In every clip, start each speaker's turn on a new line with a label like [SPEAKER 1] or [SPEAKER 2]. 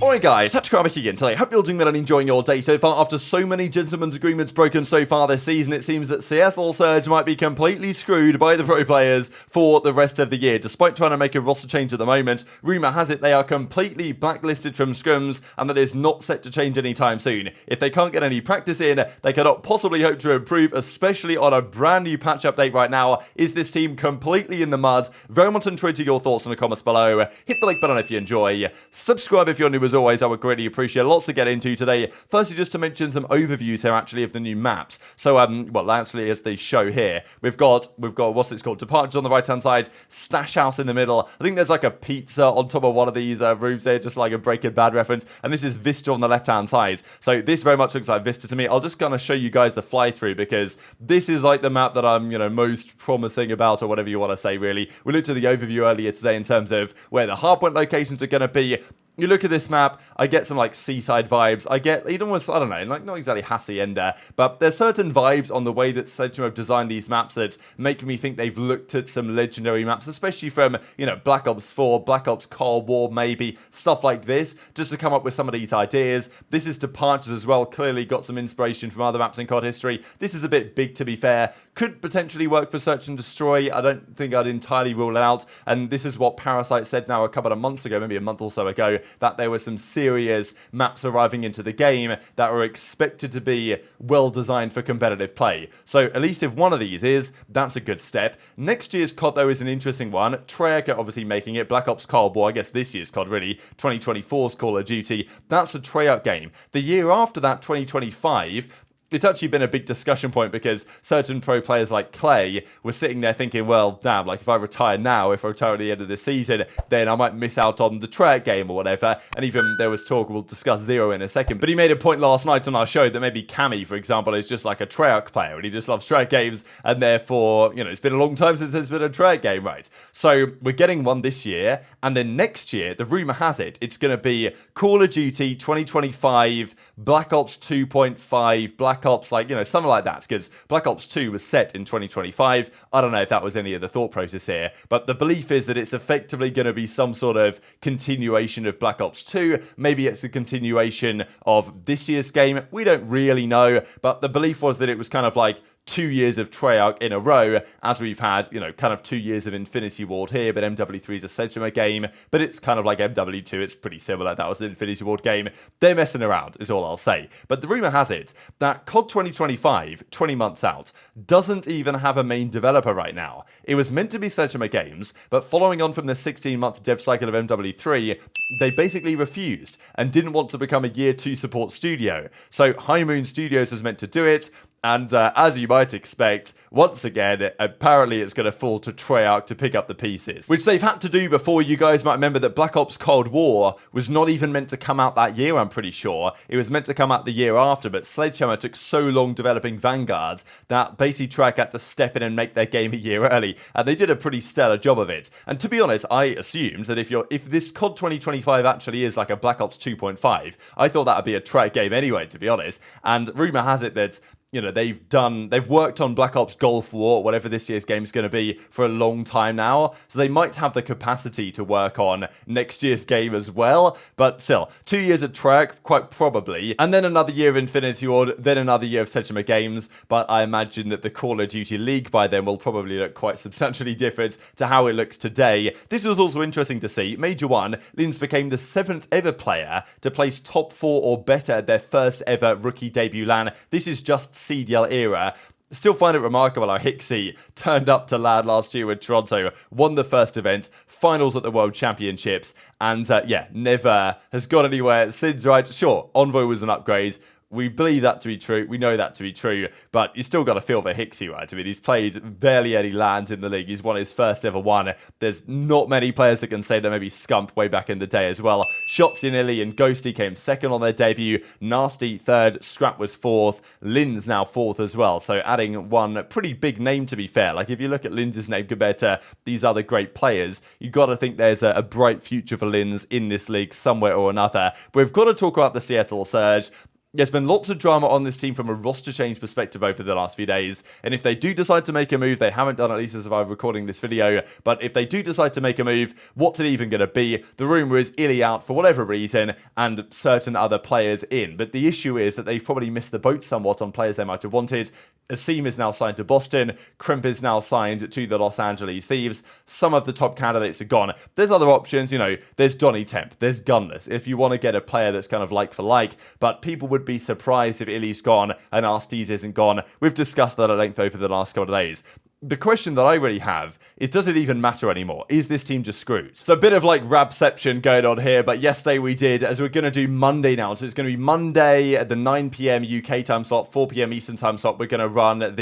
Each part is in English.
[SPEAKER 1] Alright guys, TacticalRab again today. Hope you're doing well and enjoying your day so far. After so many gentlemen's agreements broken so far this season, it seems that Seattle Surge might be completely screwed by the pro players for the rest of the year. Despite trying to make a roster change at the moment, rumour has it they are completely blacklisted from scrims and that is not set to change anytime soon. If they can't get any practice in, they cannot possibly hope to improve, especially on a brand new patch update right now. Is this team completely in the mud? Very much enjoyed your thoughts in the comments below. Hit the like button if you enjoy. Subscribe if you're new as always, I would greatly appreciate. Lots to get into today. Firstly, just to mention some overviews here actually of the new maps. So, well, actually, as they show here, we've got what's it called? Departures on the right-hand side, Stash House in the middle. I think there's like a pizza on top of one of these roofs there, just like a Breaking Bad reference. And this is Vista on the left-hand side. So this very much looks like Vista to me. I'll just kind of show you guys the fly-through because this is like the map that I'm, most promising about, or whatever you want to say, really. We looked at the overview earlier today in terms of where the hardpoint locations are going to be. You look at this map, I get some like seaside vibes. I get almost, I don't know, like not exactly hacienda, but there's certain vibes on the way that Cellium have designed these maps that make me think they've looked at some legendary maps, especially from, Black Ops 4, Black Ops Cold War, maybe, stuff like this, just to come up with some of these ideas. This is Departures as well, clearly got some inspiration from other maps in COD history. This is a bit big to be fair. Could potentially work for Search and Destroy. I don't think I'd entirely rule it out. And this is what Parasite said now a couple of months ago, maybe a month or so ago, that there were some serious maps arriving into the game that were expected to be well designed for competitive play. So at least if one of these is, that's a good step. Next year's COD though is an interesting one. Treyarch are obviously making it. Black Ops Cold War, I guess this year's COD really, 2024's Call of Duty. That's a Treyarch game. The year after that, 2025, it's actually been a big discussion point because certain pro players like Clay were sitting there thinking, well, damn, like if I retire now, if I retire at the end of the season, then I might miss out on the Treyarch game or whatever. And even there was talk, we'll discuss Zero in a second, but he made a point last night on our show that maybe Cammy, for example, is just like a Treyarch player and he just loves Treyarch games and therefore, it's been a long time since there's been a Treyarch game, right? So we're getting one this year and then next year, the rumor has it, it's going to be Call of Duty 2025, Black Ops 2.5, Black Ops, something like that, because Black Ops 2 was set in 2025. I don't know if that was any of the thought process here, but the belief is that it's effectively going to be some sort of continuation of Black Ops 2. Maybe it's a continuation of this year's game. We don't really know, but the belief was that it was kind of like 2 years of Treyarch in a row, as we've had, kind of 2 years of Infinity Ward here, but MW3 is a Sedgema game, but it's kind of like MW2, it's pretty similar. That was an Infinity Ward game. They're messing around, is all I'll say. But the rumour has it that COD 2025, 20 months out, doesn't even have a main developer right now. It was meant to be Sedgema Games, but following on from the 16-month dev cycle of MW3, they basically refused and didn't want to become a year 2 support studio. So High Moon Studios was meant to do it. And as you might expect, once again, apparently it's going to fall to Treyarch to pick up the pieces. Which they've had to do before. You guys might remember that Black Ops Cold War was not even meant to come out that year, I'm pretty sure. It was meant to come out the year after, but Sledgehammer took so long developing Vanguard that basically Treyarch had to step in and make their game a year early. And they did a pretty stellar job of it. And to be honest, I assumed that if this COD 2025 actually is like a Black Ops 2.5, I thought that would be a Treyarch game anyway, to be honest. And rumour has it that they've worked on Black Ops Gulf War, whatever this year's game is going to be, for a long time now. So they might have the capacity to work on next year's game as well. But still, 2 years at Treyarch, quite probably. And then another year of Infinity Ward, then another year of Sedgema Games. But I imagine that the Call of Duty League by then will probably look quite substantially different to how it looks today. This was also interesting to see. Major 1, Linz became the 7th ever player to place top 4 or better at their first ever rookie debut LAN. This is just CDL era. Still find it remarkable how HyDra turned up to LAN last year with Toronto, won the first event, finals at the World Championships, and never has got anywhere since, right? Sure, Envoy was an upgrade. We believe that to be true. We know that to be true. But you still got to feel for HyDra, right? I mean, he's played barely any LANs in the league. He's won his first ever one. There's not many players that can say that. Maybe Scump way back in the day as well. Shotzzy and Ghosty came second on their debut. Nastie third. Scrap was fourth. Linz now fourth as well. So adding one pretty big name, to be fair. Like if you look at Linz's name compared to these other great players, you got to think there's a bright future for Linz in this league somewhere or another. But we've got to talk about the Seattle Surge. There's been lots of drama on this team from a roster change perspective over the last few days, and if they do decide to make a move, they haven't done, at least as of I'm recording this video, but if they do decide to make a move, what's it even going to be? The rumour is Illy out for whatever reason, and certain other players in, but the issue is that they've probably missed the boat somewhat on players they might have wanted. Asim is now signed to Boston, Kremp is now signed to the Los Angeles Thieves, some of the top candidates are gone. There's other options, there's Donny Temp, there's Gunless, if you want to get a player that's kind of like for like, but people would be surprised if Illy's gone and Nastie isn't gone. We've discussed that at length over the last couple of days. The question that I really have is, does it even matter anymore? Is this team just screwed? So a bit of like Rabception going on here, but yesterday we did, as we're going to do Monday now. So it's going to be Monday at the 9 p.m. UK time slot, 4 p.m. Eastern time slot. We're going to run the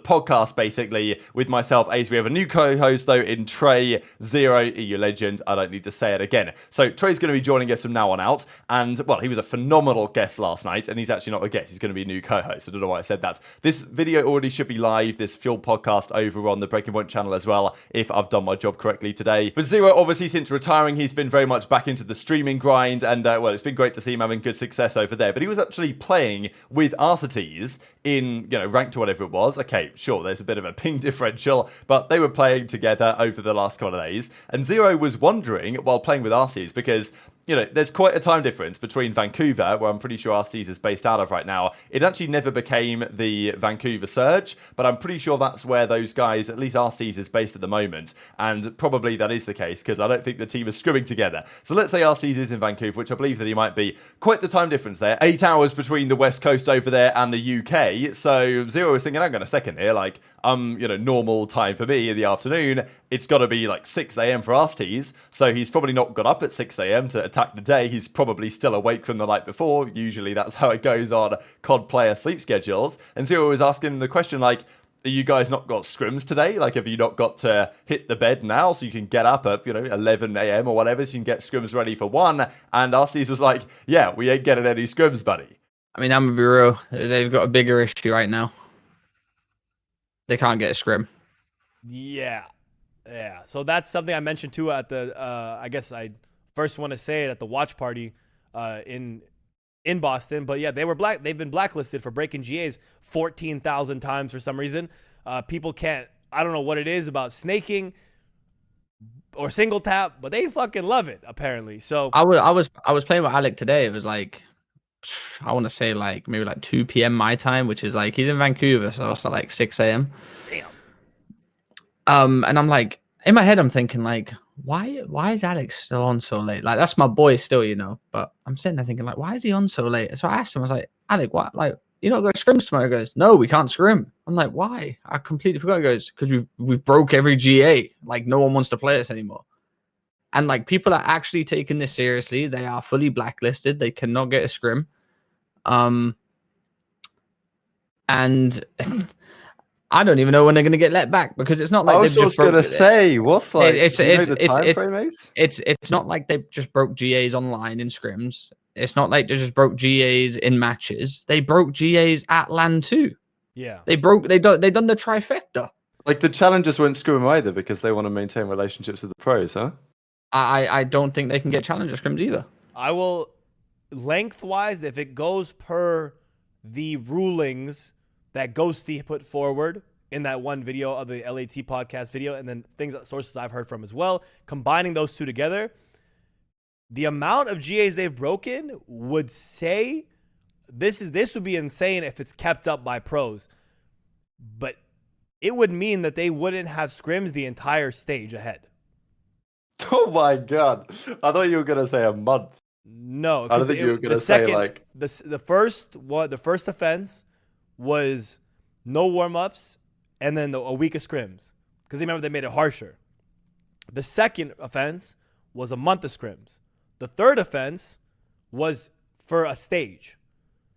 [SPEAKER 1] podcast basically with myself, aBeZy. We have a new co-host though in Trey, Zero, EU legend. I don't need to say it again. So Trey's going to be joining us from now on out. And well, he was a phenomenal guest last night, and he's actually not a guest. He's going to be a new co-host. I don't know why I said that. This video already should be live, this Fuel podcast over on the Breaking Point channel as well, if I've done my job correctly today. But Zero, obviously, since retiring, he's been very much back into the streaming grind, and well, it's been great to see him having good success over there. But he was actually playing with Arcetes in, ranked or whatever it was. Okay, sure, there's a bit of a ping differential, but they were playing together over the last couple of days. And Zero was wondering, while playing with Arcetes, because there's quite a time difference between Vancouver, where I'm pretty sure Arcetes is based out of right now. It actually never became the Vancouver Surge, but I'm pretty sure that's where those guys, at least Arcetes is based at the moment. And probably that is the case, because I don't think the team is screwing together. So let's say Arcetes is in Vancouver, which I believe that he might be. Quite the time difference there. 8 hours between the West Coast over there and the UK. So Zero was thinking, hang on a second here, normal time for me in the afternoon. It's got to be like 6 a.m. for Arcetes, so he's probably not got up at 6 a.m. to attack the day. He's probably still awake from the night before. Usually that's how it goes on COD player sleep schedules. And Zero was asking the question are you guys not got scrims today? Have you not got to hit the bed now so you can get up at, 11 a.m. or whatever so you can get scrims ready for 1? And Arcetes was like, yeah, we ain't getting any scrims, buddy.
[SPEAKER 2] I mean, I'm going to be real. They've got a bigger issue right now. They can't get a scrim.
[SPEAKER 3] Yeah. So that's something I mentioned too at the, I guess I first want to say it at the watch party in Boston. But yeah, they've been blacklisted for breaking GAs 14,000 times for some reason. People can't, I don't know what it is about snaking or single tap, but they fucking love it apparently. So
[SPEAKER 2] I was playing with Alec today. It was I want to say maybe 2 p.m. my time, which is he's in Vancouver, so it's at 6 a.m.
[SPEAKER 3] Damn.
[SPEAKER 2] And I'm in my head, I'm thinking why is Alex still on so late? That's my boy still, but I'm sitting there thinking why is he on so late? So I asked him, I was like, Alec, what? You not got scrims tomorrow? He goes, no, we can't scrim. I'm like, why? I completely forgot. He goes, because we've broke every GA. No one wants to play us anymore. And people are actually taking this seriously. They are fully blacklisted. They cannot get a scrim. And I don't even know when they're going to get let back, because it's not like
[SPEAKER 1] I was just going to say, what's
[SPEAKER 2] it's not like they just broke GAs online in scrims. It's not like they just broke GAs in matches. They broke GAs at LAN 2.
[SPEAKER 3] Yeah.
[SPEAKER 2] They done the trifecta.
[SPEAKER 1] The challengers won't screw them either because they want to maintain relationships with the pros, huh?
[SPEAKER 2] I don't think they can get challenger scrims either.
[SPEAKER 3] I will, lengthwise, if it goes per the rulings that Ghosty put forward in that one video of the LAT podcast video, and then sources I've heard from as well, combining those two together, the amount of GAs they've broken would say this would be insane if it's kept up by pros. But it would mean that they wouldn't have scrims the entire stage ahead.
[SPEAKER 1] Oh my god. I thought you were going to say a month.
[SPEAKER 3] No.
[SPEAKER 1] I don't think you were going to say
[SPEAKER 3] the first offense was no warm-ups and then a week of scrims. Because remember, they made it harsher. The second offense was a month of scrims. The third offense was for a stage.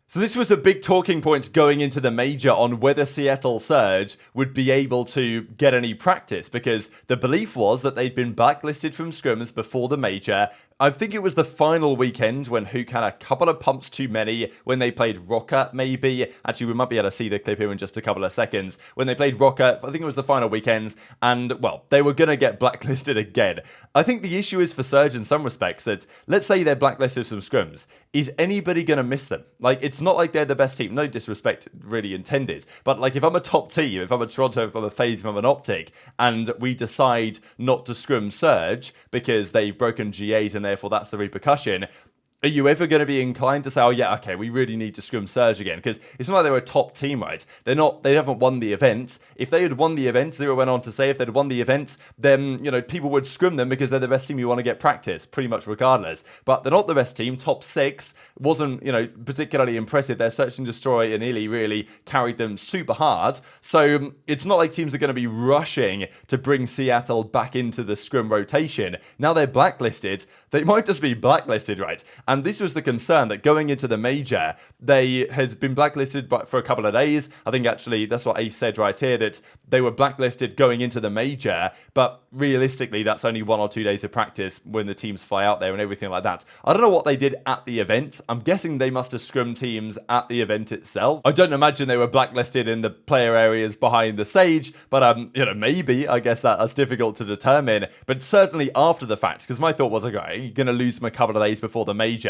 [SPEAKER 1] So this was a big talking point going into the major on whether Seattle Surge would be able to get any practice, because the belief was that they'd been blacklisted from scrims before the major. I think it was the final weekend when Hook had a couple of pumps too many when they played Rocket, maybe. Actually, we might be able to see the clip here in just a couple of seconds. When they played Rocket, I think it was the final weekends, and, well, they were going to get blacklisted again. I think the issue is for Surge in some respects that, let's say they're blacklisted from scrims. Is anybody going to miss them? Like, it's not like they're the best team. No disrespect really intended. But, like, if I'm a top team, if I'm a Toronto, if I'm a FaZe, if I'm an OpTic, and we decide not to scrim Surge because they've broken GAs and therefore that's the repercussion, are you ever going to be inclined to say, oh yeah, okay, we really need to scrim Surge again? Because it's not like they're a top team, right? They haven't won the event. If they had won the event, Zero went on to say if they'd won the event, then, you know, people would scrim them because they're the best team you want to get practice, pretty much regardless. But they're not the best team. Top 6 wasn't, you know, particularly impressive. Their Search and Destroy and Illy really carried them super hard. So it's not like teams are going to be rushing to bring Seattle back into the scrim rotation. Now they're blacklisted. They might just be blacklisted, right? And this was the concern, that going into the major, they had been blacklisted for a couple of days. I think actually that's what Ace said right here, that they were blacklisted going into the major, but realistically that's only 1 or 2 days of practice when the teams fly out there and everything like that. I don't know what they did at the event. I'm guessing they must have scrimmed teams at the event itself. I don't imagine they were blacklisted in the player areas behind the stage, but you know, maybe. I guess that's difficult to determine, but certainly after the fact, because my thought was, okay, you're going to lose them a couple of days before the major.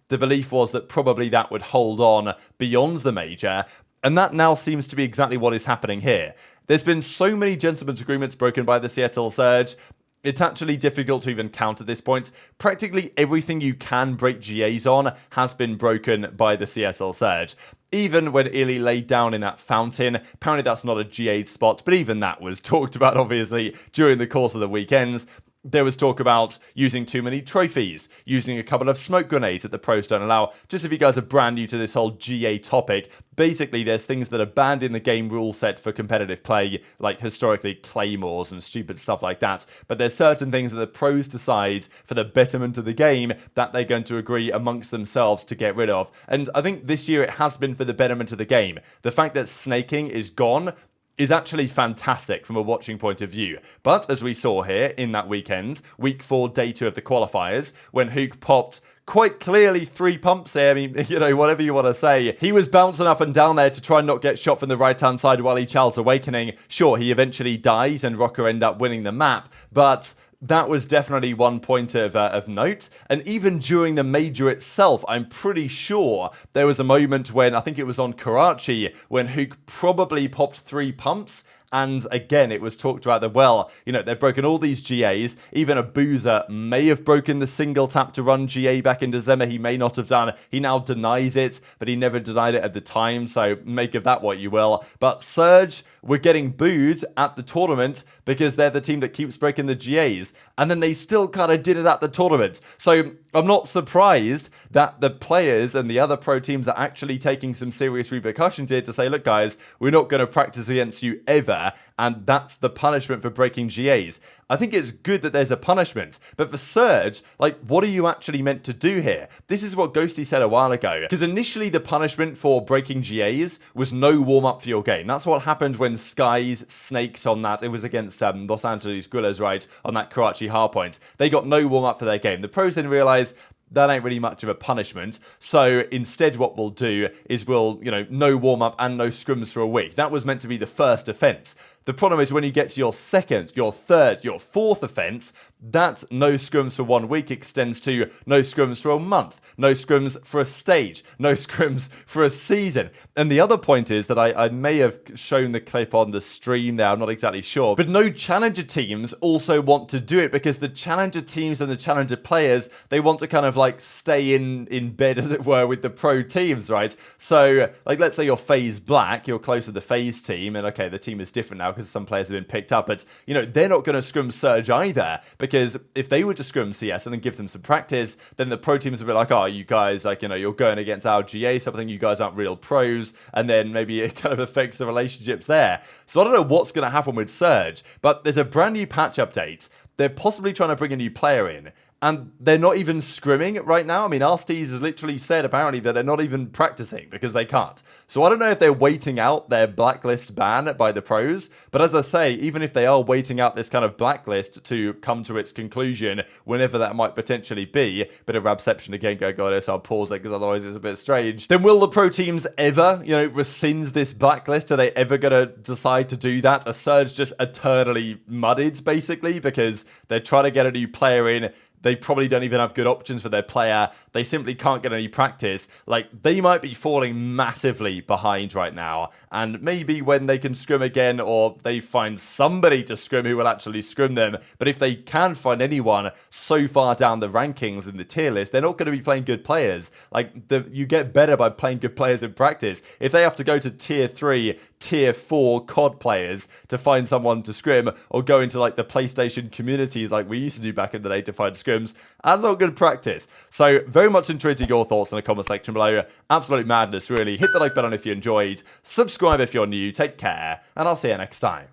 [SPEAKER 1] The belief was that probably that would hold on beyond the major, and that now seems to be exactly what is happening here. There's been so many gentlemen's agreements broken by the Seattle Surge. It's actually difficult to even count at this point. Practically everything you can break GAs on has been broken by the Seattle Surge. Even when Illy laid down in that fountain, apparently that's not a GA spot, but even that was talked about, obviously, during the course of the weekends. There was talk about using too many trophies, using a couple of smoke grenades that the pros don't allow. Just if you guys are brand new to this whole GA topic, basically there's things that are banned in the game rule set for competitive play, like historically claymores and stupid stuff like that. But there's certain things that the pros decide for the betterment of the game that they're going to agree amongst themselves to get rid of. And I think this year it has been for the betterment of the game. The fact that snaking is gone is actually fantastic from a watching point of view. But as we saw here in that weekend, week 4, day 2 of the qualifiers, when Hook popped quite clearly 3 pumps here. I mean, you know, whatever you want to say. He was bouncing up and down there to try and not get shot from the right-hand side while he Child's Awakening. Sure, he eventually dies and Rocker end up winning the map, but that was definitely one point of note. And even during the major itself, I'm pretty sure there was a moment when, I think it was on Karachi, when Hook probably popped 3 pumps. And again, it was talked about that, well, you know, they've broken all these GAs. Even aBeZy may have broken the single tap to run GA back in December. He may not have done. He now denies it, but he never denied it at the time. So make of that what you will. But Surge were getting booed at the tournament because they're the team that keeps breaking the GAs. And then they still kind of did it at the tournament. So I'm not surprised that the players and the other pro teams are actually taking some serious repercussions here to say, look, guys, we're not going to practice against you ever. And that's the punishment for breaking GAs. I think it's good that there's a punishment. But for Surge, like, what are you actually meant to do here? This is what Ghosty said a while ago. Because initially the punishment for breaking GAs was no warm-up for your game. That's what happened when Skyz snaked on that. It was against Los Angeles Gullers, right? On that Karachi hardpoint. They got no warm-up for their game. The pros then realized that ain't really much of a punishment. So instead what we'll do is we'll, you know, no warm-up and no scrims for a week. That was meant to be the first offense. The problem is when you get to your second, your third, your fourth offense, that no scrims for 1 week extends to no scrims for a month, no scrims for a stage, no scrims for a season. And the other point is that I may have shown the clip on the stream there, I'm not exactly sure, but no challenger teams also want to do it because the challenger teams and the challenger players, they want to kind of like stay in bed, as it were, with the pro teams, right? So, like, let's say you're FaZe Black, you're close to the FaZe team, and okay, the team is different now because some players have been picked up, but, you know, they're not going to scrim Surge either, because if they were to scrim CS and give them some practice, then the pro teams would be like, oh, you guys, like, you know, you're going against our GA, something, you guys aren't real pros, and then maybe it kind of affects the relationships there. So I don't know what's going to happen with Surge, but there's a brand new patch update. They're possibly trying to bring a new player in, and they're not even scrimming right now. I mean, Nastie has literally said apparently that they're not even practicing because they can't. So I don't know if they're waiting out their blacklist ban by the pros, but as I say, even if they are waiting out this kind of blacklist to come to its conclusion, whenever that might potentially be, bit of Rabception again, guys, so I'll pause it because otherwise it's a bit strange. Then will the pro teams ever, rescind this blacklist? Are they ever going to decide to do that? A Surge just eternally mudded, basically, because they're trying to get a new player in. They probably don't even have good options for their player. They simply can't get any practice. Like, they might be falling massively behind right now. And maybe when they can scrim again, or they find somebody to scrim who will actually scrim them. But if they can find anyone so far down the rankings in the tier list, they're not going to be playing good players. Like, you get better by playing good players in practice. If they have to go to tier 3, tier 4 COD players to find someone to scrim, or go into like the PlayStation communities like we used to do back in the day to find scrims, that's not good practice. So very much intrigued to your thoughts in the comment section below. Absolute madness, really. Hit the like button if you enjoyed, subscribe if you're new, take care, and I'll see you next time.